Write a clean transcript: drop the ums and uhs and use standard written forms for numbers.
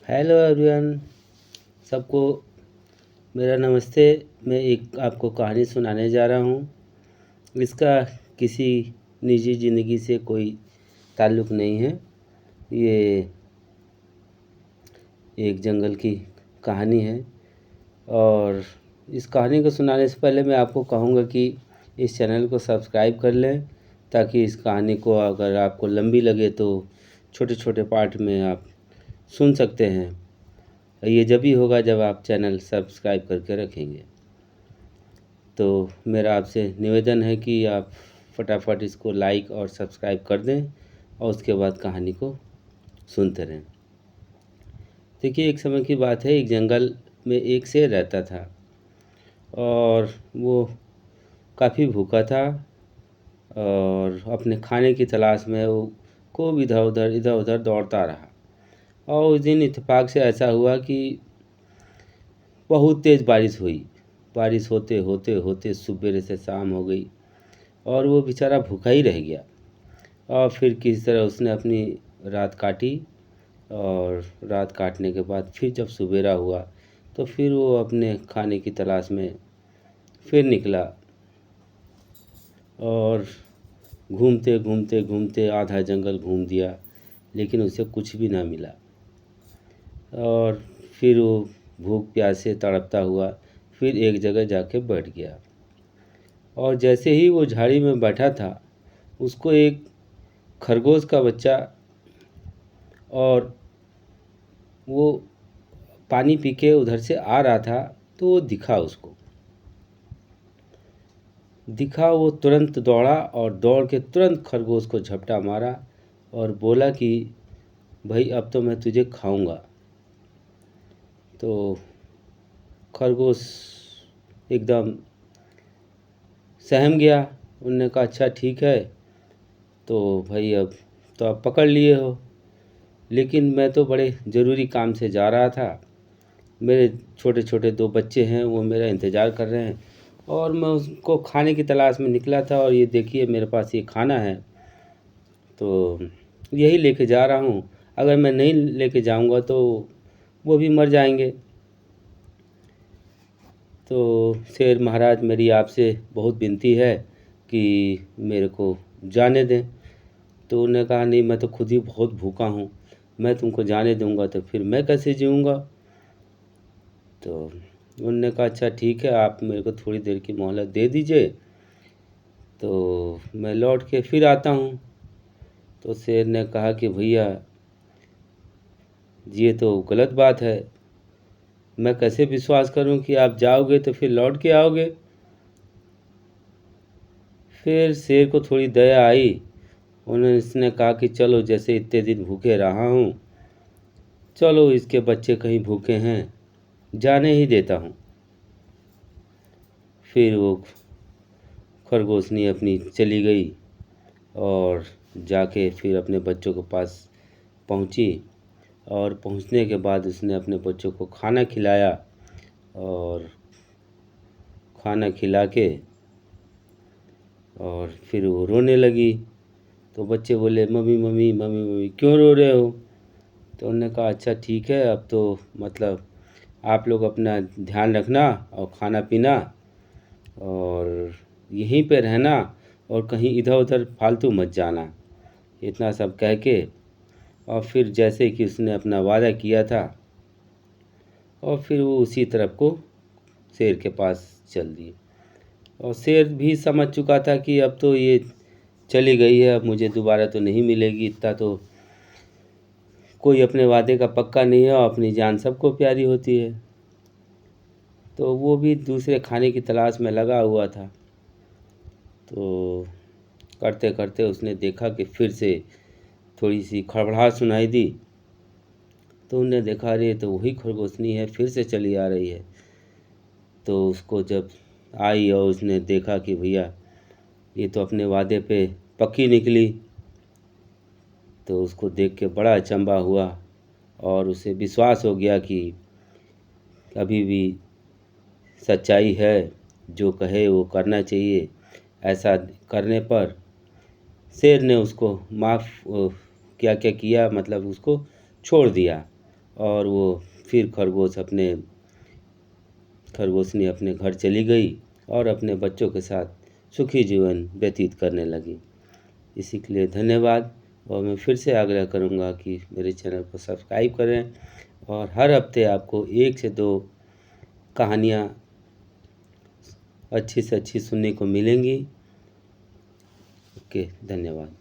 Hello everyone, सबको मेरा नमस्ते। मैं एक आपको कहानी सुनाने जा रहा हूँ। इसका किसी निजी ज़िंदगी से कोई ताल्लुक़ नहीं है। ये एक जंगल की कहानी है और इस कहानी को सुनाने से पहले मैं आपको कहूँगा कि इस चैनल को सब्सक्राइब कर लें, ताकि इस कहानी को अगर आपको लंबी लगे तो छोटे छोटे पार्ट में आप सुन सकते हैं। ये जब ही होगा जब आप चैनल सब्सक्राइब करके रखेंगे। तो मेरा आपसे निवेदन है कि आप फटाफट इसको लाइक और सब्सक्राइब कर दें और उसके बाद कहानी को सुनते रहें। देखिए, एक समय की बात है, एक जंगल में एक शेर रहता था और वो काफ़ी भूखा था और अपने खाने की तलाश में वो खूब इधर उधर दौड़ता रहा। और उस दिन इत्तेफाक से ऐसा हुआ कि बहुत तेज़ बारिश हुई। बारिश होते होते होते सुबेरे से शाम हो गई और वो बेचारा भूखा ही रह गया। और फिर किस तरह उसने अपनी रात काटी और रात काटने के बाद फिर जब सुबेरा हुआ तो फिर वो अपने खाने की तलाश में फिर निकला और घूमते घूमते घूमते आधा जंगल घूम दिया, लेकिन उसे कुछ भी ना मिला। और फिर वो भूख प्यास से तड़पता हुआ फिर एक जगह जाके बैठ गया। और जैसे ही वो झाड़ी में बैठा था, उसको एक खरगोश का बच्चा और वो पानी पी के उधर से आ रहा था, तो वो दिखा। वो तुरंत दौड़ा और दौड़ के तुरंत खरगोश को झपटा मारा और बोला कि भाई, अब तो मैं तुझे खाऊंगा। तो खरगोश एकदम सहम गया। उन्होंने कहा, अच्छा ठीक है, तो भाई अब तो आप पकड़ लिए हो, लेकिन मैं तो बड़े ज़रूरी काम से जा रहा था। मेरे छोटे छोटे दो बच्चे हैं, वो मेरा इंतज़ार कर रहे हैं और मैं उसको खाने की तलाश में निकला था। और ये देखिए, मेरे पास ये खाना है, तो यही लेके जा रहा हूँ। अगर मैं नहीं लेके जाऊँगा तो वो भी मर जाएंगे। तो शेर महाराज, मेरी आपसे बहुत विनती है कि मेरे को जाने दें। तो उन्होंने कहा, नहीं, मैं तो खुद ही बहुत भूखा हूँ, मैं तुमको जाने दूंगा तो फिर मैं कैसे जीऊँगा। तो उन्होंने कहा, अच्छा ठीक है, आप मेरे को थोड़ी देर की मोहलत दे दीजिए, तो मैं लौट के फिर आता हूँ। तो शेर ने कहा कि भैया, ये तो गलत बात है, मैं कैसे विश्वास करूं कि आप जाओगे तो फिर लौट के आओगे। फिर शेर को थोड़ी दया आई। उन्होंने इसने कहा कि चलो, जैसे इतने दिन भूखे रहा हूँ, चलो इसके बच्चे कहीं भूखे हैं, जाने ही देता हूँ। फिर वो खरगोशनी अपनी चली गई और जाके फिर अपने बच्चों के पास पहुँची। और पहुँचने के बाद उसने अपने बच्चों को खाना खिलाया और खाना खिला के और फिर वो रोने लगी। तो बच्चे बोले, मम्मी मम्मी मम्मी मम्मी क्यों रो रहे हो। तो उन्होंने कहा, अच्छा ठीक है, अब तो मतलब आप लोग अपना ध्यान रखना और खाना पीना और यहीं पे रहना और कहीं इधर उधर फालतू मत जाना। इतना सब कह के और फिर जैसे कि उसने अपना वादा किया था, और फिर वो उसी तरफ को शेर के पास चल दिए। और शेर भी समझ चुका था कि अब तो ये चली गई है, अब मुझे दोबारा तो नहीं मिलेगी। इतना तो कोई अपने वादे का पक्का नहीं है और अपनी जान सबको प्यारी होती है। तो वो भी दूसरे खाने की तलाश में लगा हुआ था। तो करते करते उसने देखा कि फिर से थोड़ी सी खड़बड़ाहट सुनाई दी। तो उन्होंने देखा, अरे तो वही खरगोशनी है, फिर से चली आ रही है। तो उसको जब आई और उसने देखा कि भैया, ये तो अपने वादे पे पक्की निकली, तो उसको देख के बड़ा अचंभा हुआ और उसे विश्वास हो गया कि अभी भी सच्चाई है, जो कहे वो करना चाहिए। ऐसा करने पर शेर ने उसको माफ़ क्या क्या किया, मतलब उसको छोड़ दिया और वो फिर खरगोशनी अपने घर चली गई और अपने बच्चों के साथ सुखी जीवन व्यतीत करने लगी। इसी के लिए धन्यवाद। और मैं फिर से आग्रह करूँगा कि मेरे चैनल को सब्सक्राइब करें और हर हफ्ते आपको 1 से 2 कहानियाँ अच्छी से अच्छी सुनने को मिलेंगी। ओके, धन्यवाद।